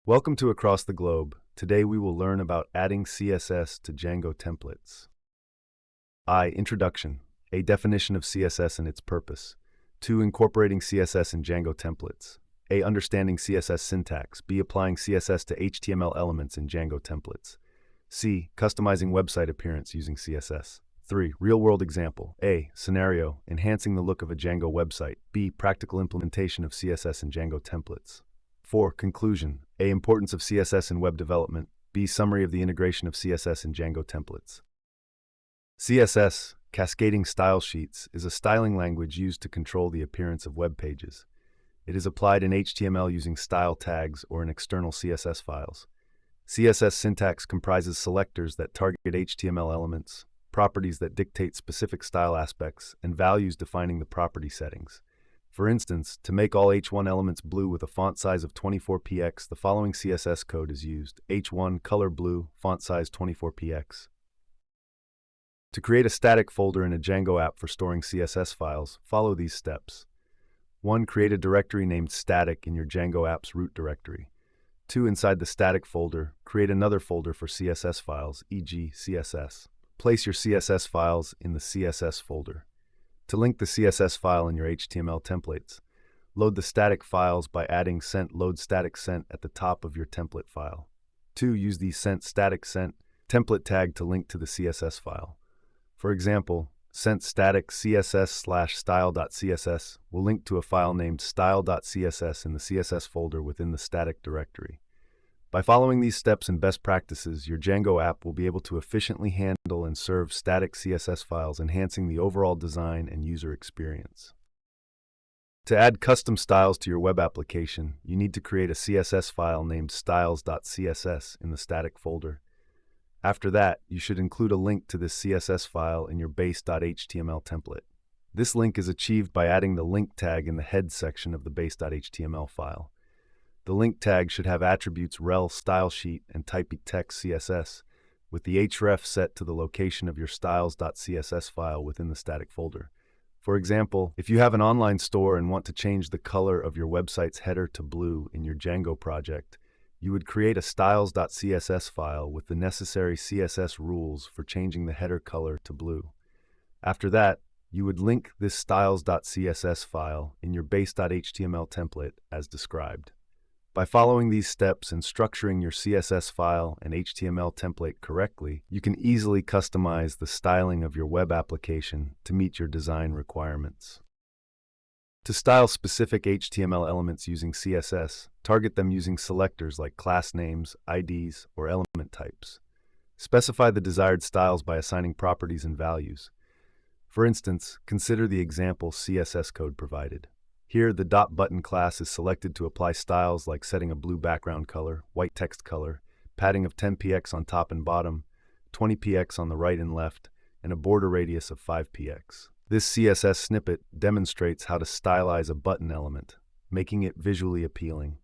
Welcome to Across the Globe. Today we will learn about adding CSS to Django templates. Introduction. A definition of CSS and its purpose. 2. Incorporating CSS in Django templates. A. Understanding CSS syntax. B. Applying CSS to HTML elements in Django templates. C. Customizing website appearance using CSS. 3. Real-world example. A. Scenario. Enhancing the look of a Django website. B. Practical implementation of CSS in Django templates. 4. Conclusion. A. Importance of CSS in web development. B. Summary of the integration of CSS in Django templates. CSS, Cascading Style Sheets, is a styling language used to control the appearance of web pages. It is applied in HTML using style tags or in external CSS files. CSS syntax comprises selectors that target HTML elements, properties that dictate specific style aspects, and values defining the property settings. For instance, to make all H1 elements blue with a font size of 24px, the following CSS code is used: H1 color blue, font size 24px. To create a static folder in a Django app for storing CSS files, follow these steps. 1. Create a directory named static in your Django app's root directory. 2. Inside the static folder, create another folder for CSS files, e.g. CSS. Place your CSS files in the CSS folder. To link the CSS file in your HTML templates, load the static files by adding sent load static sent at the top of your template file. 2. Use the sent static sent template tag to link to the CSS file. For example, sent static css/style.css will link to a file named style.css in the CSS folder within the static directory. By following these steps and best practices, your Django app will be able to efficiently handle and serve static CSS files, enhancing the overall design and user experience. To add custom styles to your web application, you need to create a CSS file named styles.css in the static folder. After that, you should include a link to this CSS file in your base.html template. This link is achieved by adding the link tag in the head section of the base.html file. The link tag should have attributes rel stylesheet and type text CSS, with the href set to the location of your styles.css file within the static folder. For example, if you have an online store and want to change the color of your website's header to blue in your Django project, you would create a styles.css file with the necessary CSS rules for changing the header color to blue. After that, you would link this styles.css file in your base.html template as described. By following these steps and structuring your CSS file and HTML template correctly, you can easily customize the styling of your web application to meet your design requirements. To style specific HTML elements using CSS, target them using selectors like class names, IDs, or element types. Specify the desired styles by assigning properties and values. For instance, consider the example CSS code provided. Here, the .button class is selected to apply styles like setting a blue background color, white text color, padding of 10px on top and bottom, 20px on the right and left, and a border radius of 5px. This CSS snippet demonstrates how to stylize a button element, making it visually appealing.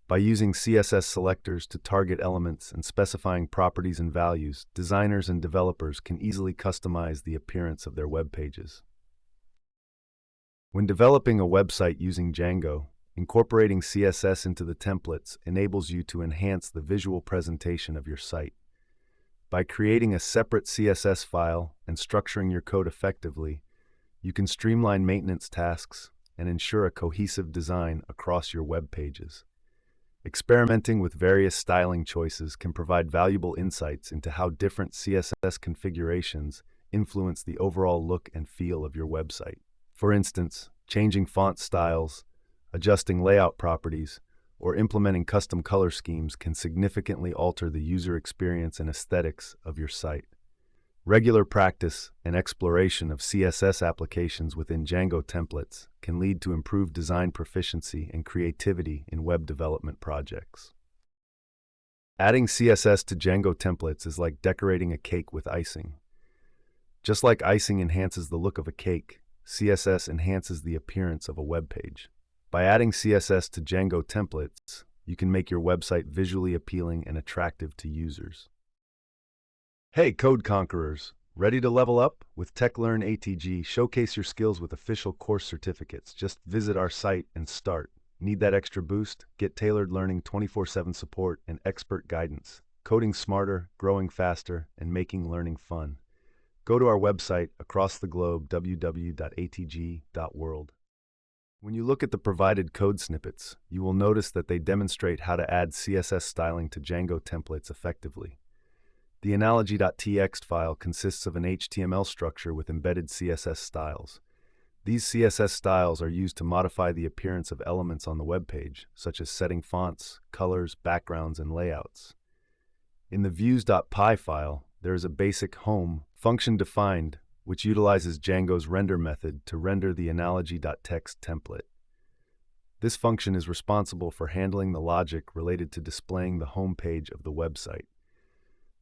By using CSS selectors to target elements and specifying properties and values, designers and developers can easily customize the appearance of their web pages. When developing a website using Django, incorporating CSS into the templates enables you to enhance the visual presentation of your site. By creating a separate CSS file and structuring your code effectively, you can streamline maintenance tasks and ensure a cohesive design across your web pages. Experimenting with various styling choices can provide valuable insights into how different CSS configurations influence the overall look and feel of your website. For instance, changing font styles, adjusting layout properties, or implementing custom color schemes can significantly alter the user experience and aesthetics of your site. Regular practice and exploration of CSS applications within Django templates can lead to improved design proficiency and creativity in web development projects. Adding CSS to Django templates is like decorating a cake with icing. Just like icing enhances the look of a cake, CSS enhances the appearance of a web page. By adding CSS to Django templates, you can make your website visually appealing and attractive to users. Hey, code conquerors! Ready to level up? With TechLearn ATG, showcase your skills with official course certificates. Just visit our site and start. Need that extra boost? Get tailored learning 24/7 support and expert guidance. Coding smarter, growing faster, and making learning fun. Go to our website across the globe, www.atg.world. When you look at the provided code snippets, you will notice that they demonstrate how to add CSS styling to Django templates effectively. The analogy.txt file consists of an HTML structure with embedded CSS styles. These CSS styles are used to modify the appearance of elements on the web page, such as setting fonts, colors, backgrounds, and layouts. In the views.py file, there is a basic home function defined, which utilizes Django's render method to render the analogy.txt template. This function is responsible for handling the logic related to displaying the home page of the website.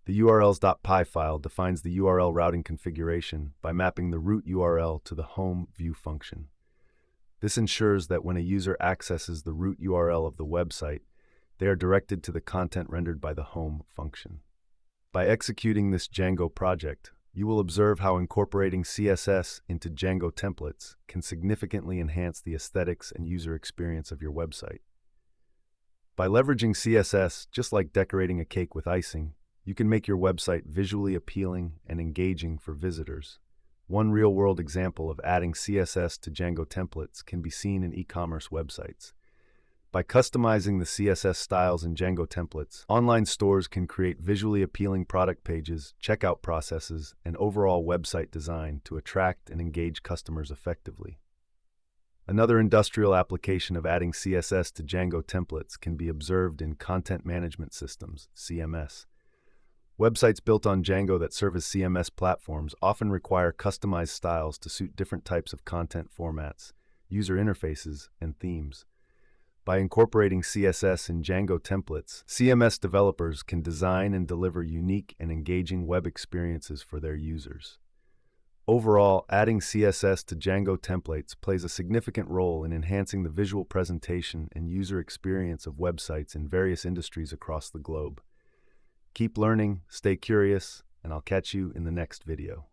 The urls.py file defines the URL routing configuration by mapping the root URL to the home view function. This ensures that when a user accesses the root URL of the website, they are directed to the content rendered by the home function. By executing this Django project, you will observe how incorporating CSS into Django templates can significantly enhance the aesthetics and user experience of your website. By leveraging CSS, just like decorating a cake with icing, you can make your website visually appealing and engaging for visitors. One real-world example of adding CSS to Django templates can be seen in e-commerce websites. By customizing the CSS styles in Django templates, online stores can create visually appealing product pages, checkout processes, and overall website design to attract and engage customers effectively. Another industrial application of adding CSS to Django templates can be observed in content management systems, CMS. Websites built on Django that serve as CMS platforms often require customized styles to suit different types of content formats, user interfaces, and themes. By incorporating CSS in Django templates, CMS developers can design and deliver unique and engaging web experiences for their users. Overall, adding CSS to Django templates plays a significant role in enhancing the visual presentation and user experience of websites in various industries across the globe. Keep learning, stay curious, and I'll catch you in the next video.